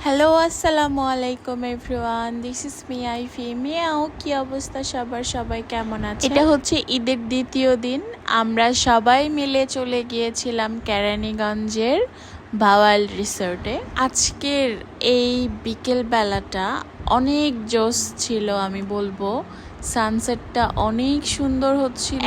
Hello আসসালামু আলাইকুম everyone, this is me Aifi Miyao. কি অবস্থা সবার, সবাই কেমন আছে? এটা হচ্ছে ঈদের দ্বিতীয় দিন। আমরা সবাই মিলে চলে গিয়েছিলাম কেরানীগঞ্জের ভাওয়াল রিসোর্টে। আজকের এই বিকেল বেলাটা অনেক জোস ছিল, আমি বলবো। সানসেটটা অনেক সুন্দর হচ্ছিল,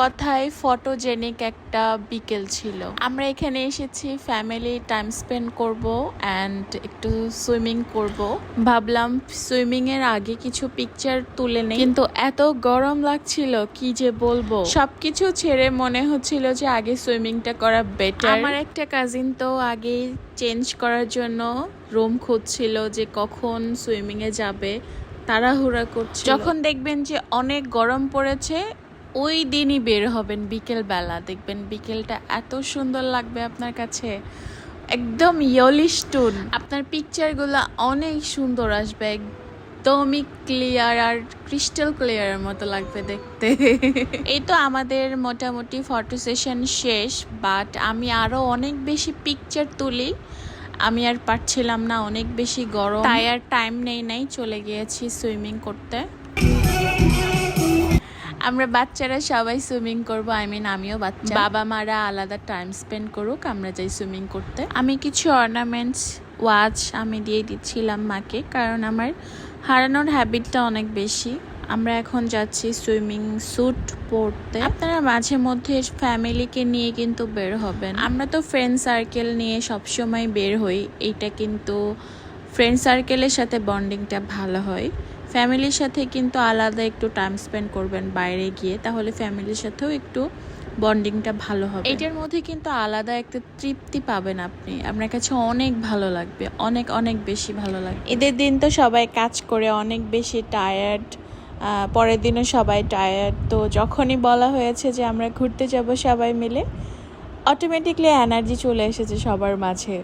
কথায় ফটোজেনিক একটা বিকেল ছিল। আমরা এখানে এসেছি ফ্যামিলি টাইম স্পেন্ড করব অ্যান্ড একটু সুইমিং করব। ভাবলাম সুইমিং এর আগে কিছু পিকচার তুলে নেই, কিন্তু এত গরম লাগছিল কি যে বলবো। সবকিছু ছেড়ে মনে হচ্ছিল যে আগে সুইমিংটা করা বেটার। আমার একটা কাজিন তো আগে চেঞ্জ করার জন্য রুম খুঁজছিল যে কখন সুইমিং এ যাবে, তাড়াহুড়া করছে। যখন দেখবেন যে অনেক গরম পড়েছে ওই দিনই বের হবেন বিকেল বেলা, দেখবেন বিকেলটা এত সুন্দর লাগবে আপনার কাছে, একদম ইয়েলিশ টোন। আপনার পিকচারগুলো অনেক সুন্দর আসবে, একদমই ক্লিয়ার আর ক্রিস্টাল ক্লিয়ারের মতো লাগবে দেখতে। এই তো আমাদের মোটামুটি ফটো সেশন শেষ, বাট আমি আরো অনেক বেশি পিকচার তুলি। আমি আর পারছিলাম না, অনেক বেশি গরম, তাই আর টাইম নাই, চলে গিয়েছি সুইমিং করতে। আমরা বাচ্চারা সবাই সুইমিং করবো, আমিও বাচ্চা। বাবা মারা আলাদা টাইম স্পেন্ড করুক, আমরা যাই সুইমিং করতে। আমি কিছু অর্নামেন্টস ওয়াচ আমি দিয়ে দিচ্ছিলাম মাকে, কারণ আমার হারানোর হ্যাবিটটা অনেক বেশি। আমরা এখন যাচ্ছি সুইমিং স্যুট পরতে। আপনারা মাঝে মধ্যে ফ্যামিলিকে নিয়ে কিন্তু বের হবেন। আমরা তো ফ্রেন্ড সার্কেল নিয়ে সবসময় বের হই, এইটা কিন্তু ফ্রেন্ড সার্কেলের সাথে বন্ডিংটা ভালো হয়। ফ্যামিলির সাথে কিন্তু আলাদা একটু টাইম স্পেন্ড করবেন বাইরে গিয়ে, তাহলে ফ্যামিলির সাথেও একটু বন্ডিংটা ভালো হবে। এটার মধ্যে কিন্তু আলাদা একটা তৃপ্তি পাবেন আপনি, আপনার কাছে অনেক ভালো লাগবে, অনেক অনেক বেশি ভালো লাগবে। ঈদের দিন তো সবাই কাজ করে অনেক বেশি টায়ার্ড, পরের দিনও সবাই টায়ার্ড। তো যখনই বলা হয়েছে যে আমরা ঘুরতে যাব সবাই মিলে, অটোমেটিকলি এনার্জি চলে এসেছে সবার মাঝে।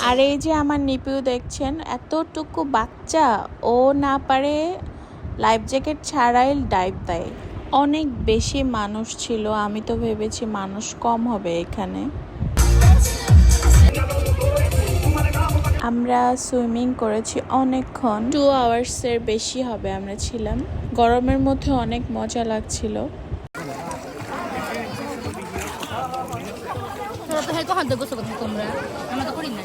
আর এই যে আমার নিপিউ দেখছেন, এতটুকু বাচ্চা, ও না পারে লাইফ জ্যাকেট ছাড়াই ডাইভ দেয়। অনেক বেশি মানুষ ছিল, আমি তো ভেবেছি মানুষ কম হবে এখানে। আমরা সুইমিং করেছি অনেকক্ষণ, 2 আওয়ার্সের বেশি হবে আমরা ছিলাম। গরমের মধ্যে অনেক মজা লাগছিল। তোমরা আমরা তো করি না।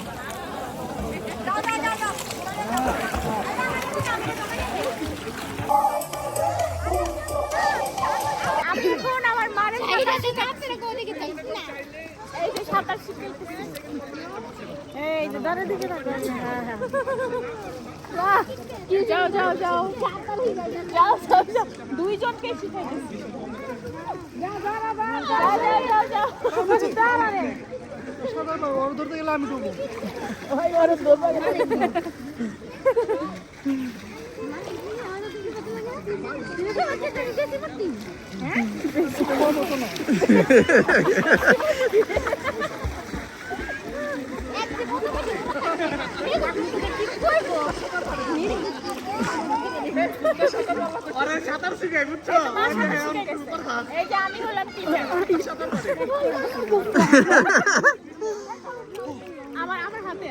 এখন আমার মারের এই যে সাঁতার শিখতেছি, এই যে ধরে দিকে থাকো। বাহ, যাও যাও যাও যাও যাও যাও, দুইজনকে শিখাইতেছি। যাও যাও যাও যাও যাও যাও রে, ওর ধরতে গেলে আমি ডুবো। ওই ওর ধরতে গেলে সাঁতার শিখাই বুঝছো? এই যে আমি হলাম টিচার। আমার হাতে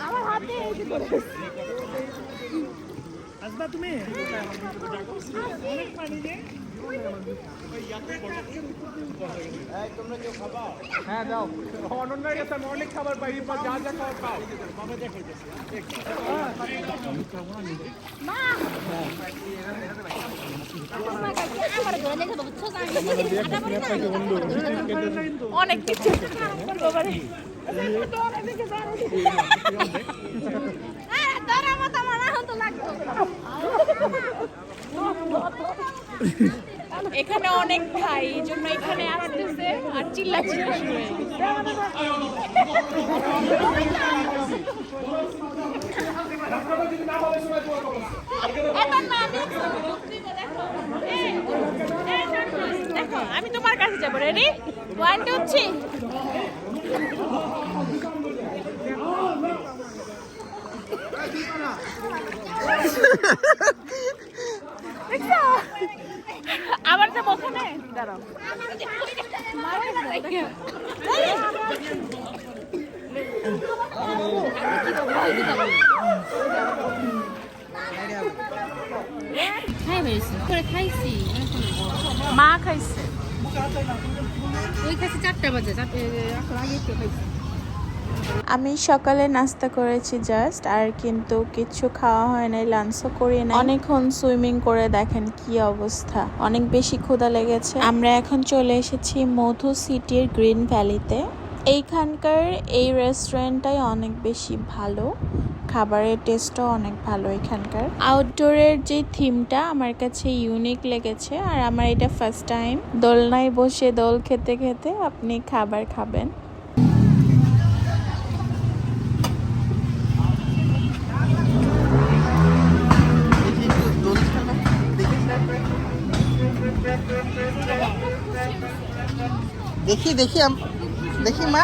আমার হাতে এই যে আসবা তুমি? অনেক পানি রে। হ্যাঁ যাও, অনন্যার কাছে আমি অনেক খাবার পাই, যা যা খাবার পাও বাবা দেখাইতেছে। অনেক কিছু এখানে অনেক খাই, এই জন্য এখানে আসতেছে আর চিল্লাচ্ছি শুরু হয়ে গেছে। দেখো আমি তোমার কাছে যাবো, রেডি 1 2 3। আবার যাবো ওখানে, দাঁড়াও। খাই হয়েছে করে খাইছি মা খাইছে। ওই খাইছি 4টা বাজে 4টে এখন আগে একটু খাইছি আমি সকালে নাস্তা করেছি জাস্ট, আর কিন্তু কিছু খাওয়া হয় নাই, লাঞ্চও করি না। অনেকক্ষণ সুইমিং করে দেখেন কি অবস্থা, অনেক বেশি ক্ষুধা লেগেছে। আমরা এখন চলে এসেছি মধু সিটির গ্রিন ভ্যালিতে। এইখানকার এই রেস্টুরেন্টটাই অনেক বেশি ভালো, খাবারের টেস্টও অনেক ভালো এখানকার। আউটডোরের যে থিমটা আমার কাছে ইউনিক লেগেছে, আর আমার এটা ফার্স্ট টাইম দোলনায় বসে দোল খেতে খেতে আপনি খাবার খাবেন। দেখি দেখি দেখি মা,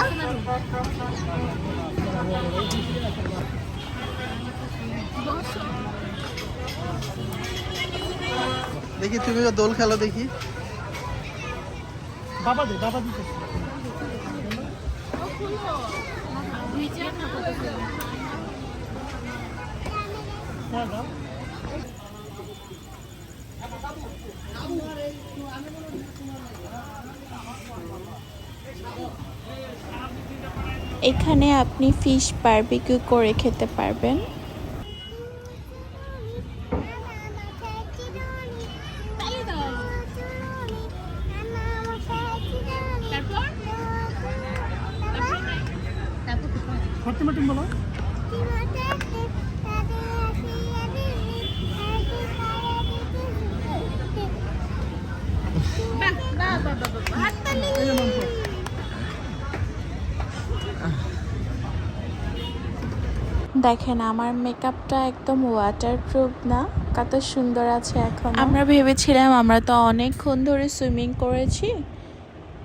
দেখি তুমি দোল খেলো দেখি। বাবা দিতে এখানে আপনি ফিশ বারবিকিউ করে খেতে পারবেন। ফটিমাটিম বলো। দেখেন আমার মেকআপটা একদম ওয়াটারপ্রুফ না, কত সুন্দর আছে এখন। আমরা ভেবেছিলাম আমরা তো অনেকক্ষণ ধরে সুইমিং করেছি,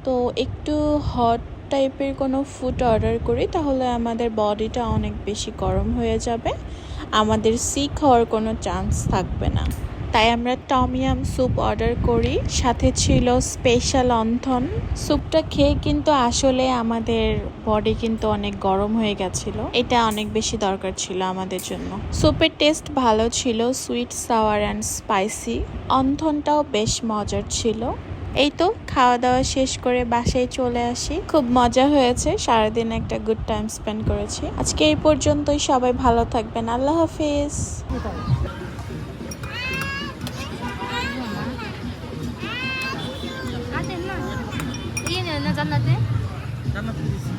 তো একটু হট টাইপের কোনো ফুড অর্ডার করি, তাহলে আমাদের বডিটা অনেক বেশি গরম হয়ে যাবে, আমাদের সিক হওয়ার কোনো চান্স থাকবে না। তাই আমরা টমিয়াম স্যুপ অর্ডার করি, সাথে ছিল স্পেশাল অন্থন। স্যুপটা খেয়ে কিন্তু আসলে আমাদের বডি কিন্তু অনেক গরম হয়ে গেছিল, এটা অনেক বেশি দরকার ছিল আমাদের জন্য। স্যুপের টেস্ট ভালো ছিল, সুইট, সাওয়ার অ্যান্ড স্পাইসি। অন্থনটাও বেশ মজার ছিল। এই তো খাওয়া দাওয়া শেষ করে বাসায় চলে আসি, খুব মজা হয়েছে, সারাদিন একটা গুড টাইম স্পেন্ড করেছি। আজকে এই পর্যন্তই, সবাই ভালো থাকবেন, আল্লাহ হাফিজ। না জান্নাতে জান্নাতে দিছি।